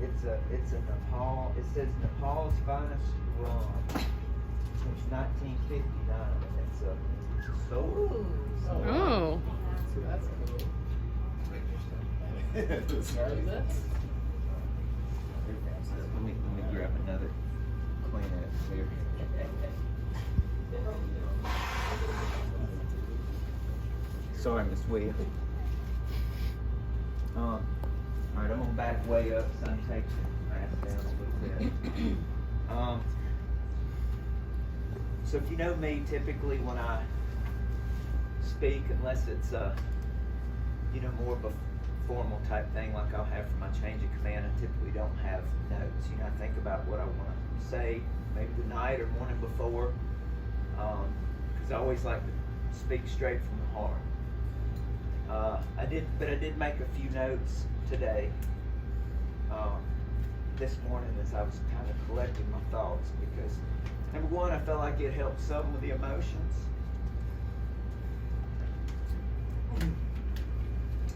It's a Nepal. It says Nepal's finest rum since 1959, and it's a soul. Oh. So that's cool. Let me grab another Kleenex here. Sorry, Miss Williams. All right, I'm gonna back way up, so I'm taking the mask down a little bit. So if you know me, typically when I speak, unless it's more of a formal type thing like I'll have for my change of command, I typically don't have notes. I think about what I want to say maybe the night or morning before, because I always like to speak straight from the heart. I did make a few notes today, this morning, as I was kind of collecting my thoughts, because number one, I felt like it helped some with the emotions.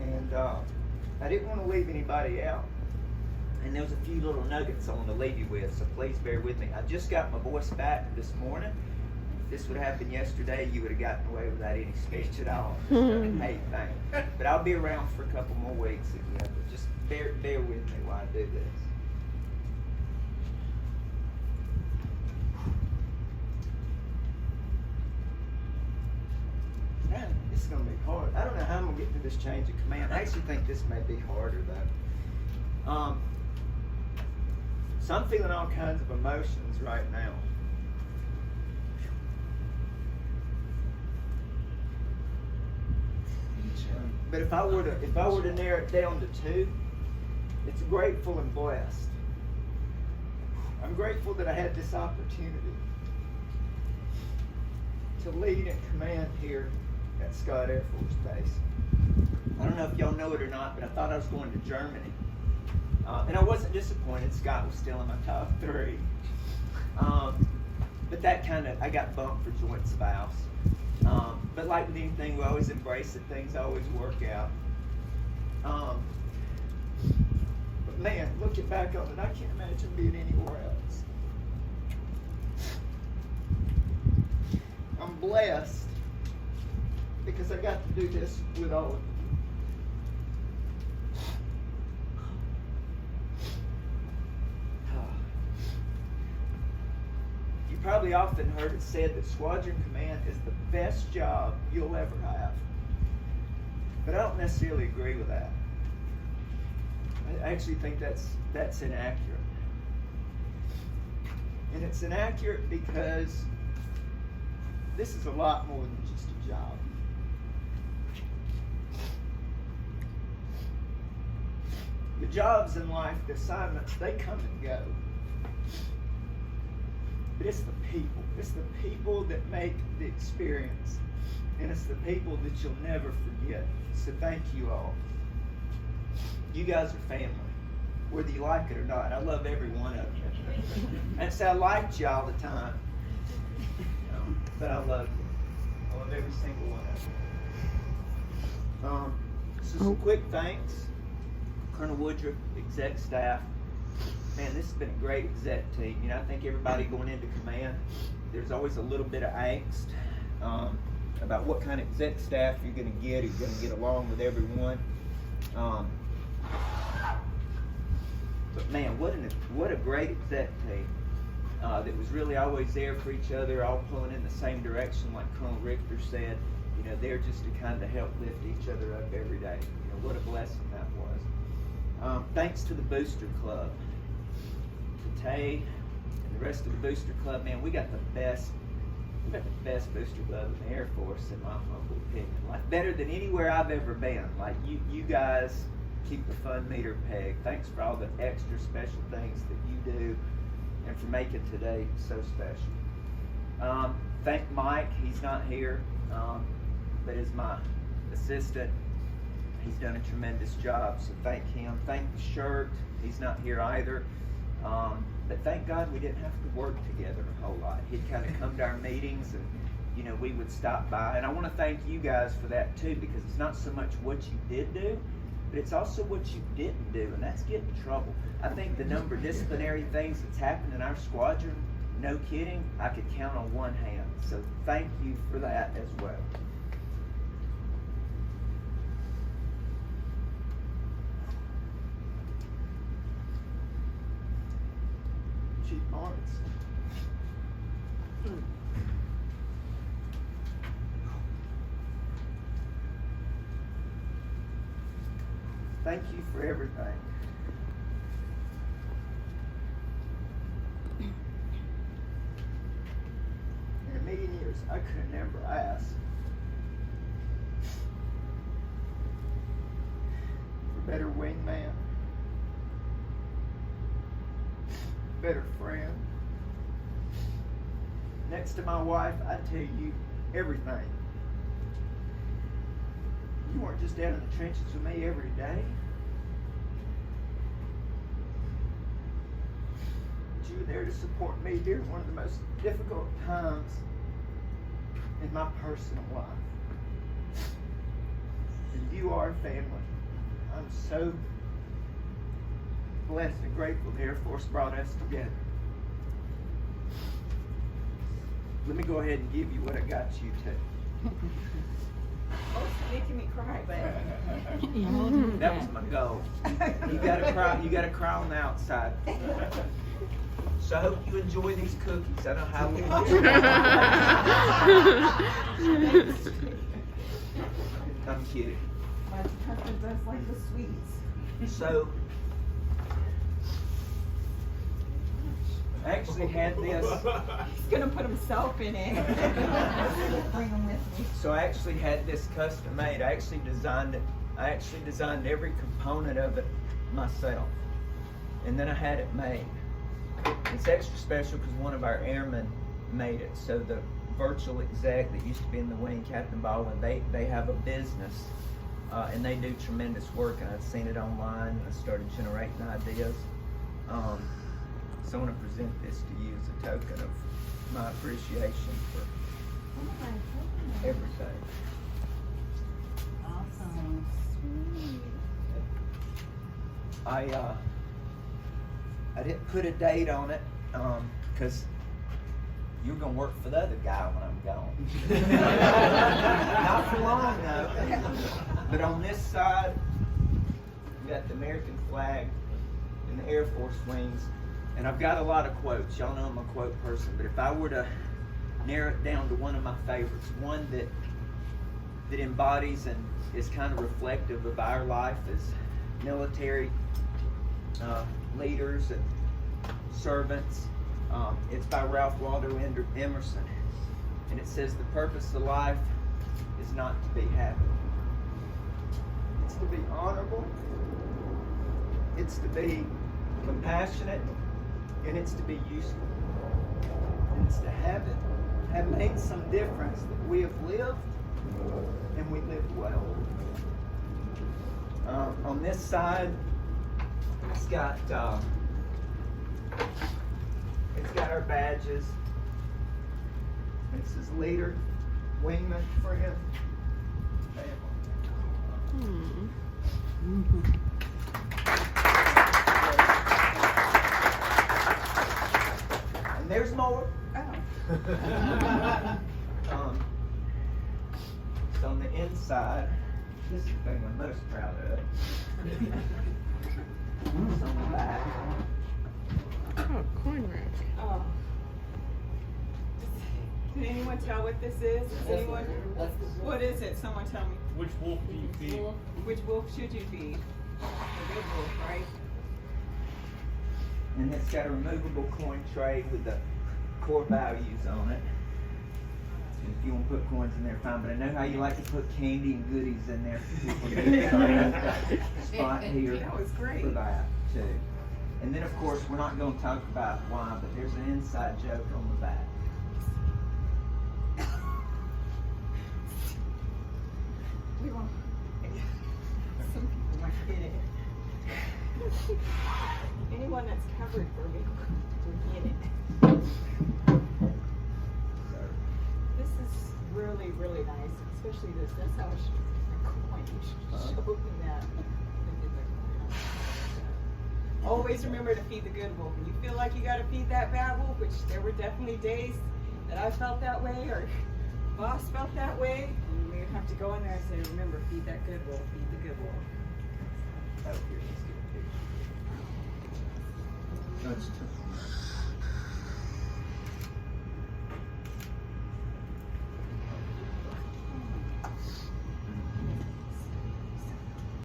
And I didn't want to leave anybody out. And there was a few little nuggets I want to leave you with, so please bear with me. I just got my voice back this morning. If this would have happened yesterday, you would have gotten away without any speech at all. Hey, thanks. But I'll be around for a couple more weeks again. But just bear with me while I do this. Man, this is going to be hard. I don't know how I'm going to get through this change of command. I actually think this may be harder, though. So I'm feeling all kinds of emotions right now. But if I were to narrow it down to two, it's grateful and blessed. I'm grateful that I had this opportunity to lead and command here at Scott Air Force Base. I don't know if y'all know it or not, but I thought I was going to Germany. And I wasn't disappointed. Scott was still in my top 3. But that I got bumped for joint spouse. But like with anything, we always embrace it. Things always work out. But man, looking back on it, I can't imagine being anywhere else. I'm blessed because I got to do this with all of you. You probably often heard it said that Squadron Command is the best job you'll ever have. But I don't necessarily agree with that. I actually think that's inaccurate. And it's inaccurate because this is a lot more than just a job. The jobs in life, the assignments, they come and go. But it's the people. It's the people that make the experience. And it's the people that you'll never forget. So thank you all. You guys are family, whether you like it or not. I love every one of you. And so I liked you all the time. But I love you. I love every single one of you. So some quick thanks. Colonel Woodruff, exec staff. Man, this has been a great exec team. I think everybody going into command, there's always a little bit of angst about what kind of exec staff you're going to get. Are you going to get along with everyone? But man, what a great exec team that was really always there for each other, all pulling in the same direction, like Colonel Richter said. They're just to kind of help lift each other up every day. What a blessing that was. Thanks to the Booster Club. Tay and the rest of the Booster Club, man, we got the best Booster Club in the Air Force, in my humble opinion. Like, better than anywhere I've ever been. Like, you guys keep the fun meter pegged. Thanks for all the extra special things that you do and for making today so special. Thank Mike. He's not here, but is my assistant. He's done a tremendous job, so thank him. Thank the shirt. He's not here either. But thank God we didn't have to work together a whole lot. He'd kind of come to our meetings and, we would stop by. And I want to thank you guys for that too, because it's not so much what you did do, but but it's also what you didn't do, and that's getting in trouble. I think the number of disciplinary things that's happened in our squadron, no kidding, I could count on one hand. So thank you for that as well. Chief Barnes. Thank you for everything. In a million years, I could have never asked for a better wingman, better friend. Next to my wife, I tell you everything. You weren't just down in the trenches with me every day. But you were there to support me during one of the most difficult times in my personal life. And you are family. I'm so blessed and grateful the Air Force brought us together. Let me go ahead and give you what I got you to. Oh, it's making me cry, but that was my goal. You gotta cry on the outside. So I hope you enjoy these cookies. I don't know how we I'm kidding. my husband does like the sweets. So I actually had this. He's gonna put himself in it. Bring him with me. So I actually had this custom made. I actually designed it. I actually designed every component of it myself. And then I had it made. It's extra special because one of our airmen made it. So the virtual exec that used to be in the wing, Captain Baldwin, they have a business and they do tremendous work. And I've seen it online and I started generating ideas. So I want to present this to you as a token of my appreciation for everything. Awesome. Sweet. I didn't put a date on it because you're going to work for the other guy when I'm gone. Not for long though. But on this side, you got the American flag and the Air Force wings. And I've got a lot of quotes. Y'all know I'm a quote person. But if I were to narrow it down to one of my favorites, one that embodies and is kind of reflective of our life as military leaders and servants. It's by Ralph Waldo Emerson. And it says, the purpose of life is not to be happy. It's to be honorable. It's to be compassionate. And it's to be useful. And it's to have made some difference that we have lived and we live well. On this side, it's got our badges. It says leader, wingman, friend, family. And there's more. So on the inside, this is the thing I'm most proud of. It's on the back. Oh, corn rack. Oh. Can anyone tell what this is? What is it? Someone tell me. Which wolf do you feed? Which wolf should you feed? The good wolf, right? And it's got a removable coin tray with the core values on it. And if you want to put coins in there, fine. But I know how you like to put candy and goodies in there. Spot here That was great. for that too. And then, of course, we're not going to talk about why, but there's an inside joke on the back. We won't. Some people might get it. Anyone that's covered for me will get it. This is really, really nice, especially this. That's how it should be. You should show me that. always remember to feed the good wolf. When you feel like you gotta feed that bad wolf, which there were definitely days that I felt that way, or boss felt that way, and we would have to go in there and say, remember, feed that good wolf, feed the good wolf. Oh, here, let's get a picture. No, it's tough.